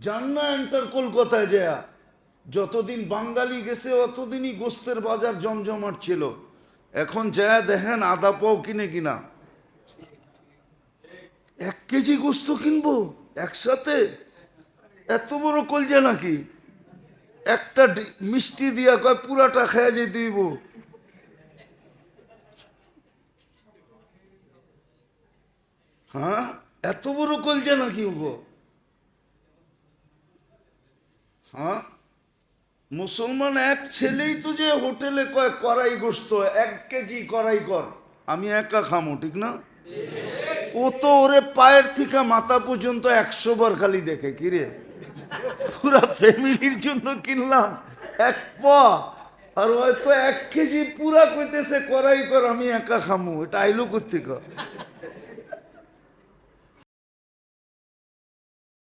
যান না এন্টার কলকাতায় যায়, যতদিন বাঙালি গেছে অতদিনই গোস্তের বাজার জমজমাট ছিল। এখন যায় দেখেন আদা পাও কিনে কিনা, 1 কেজি গোস্ত কিনবো একসাথে, এত বড় কলজা নাকি? একটা মিষ্টি দিয়া কয় পুরাটা খেয়ে যেতে দিব। হ্যাঁ, এত বড় কলজা নাকি গো? হ্যাঁ, মুসলমান এক ছেলেই তো যে হোটেলে কয় কড়াই গোস্ত 1 কেজি কড়াই কর, আমি একা খামো, ঠিক না? ও তো ওরে পায়ের থেকে মাথা পর্যন্ত 100 বার খালি দেখে, কিরে পুরা ফ্যামিলির জন্য কিনলাম 1 পা, আর হয়তো 1 কেজি পুরা কইতেছে কড়াই কর, আমি একা খামো, এটা আইলো কোত্থেকে?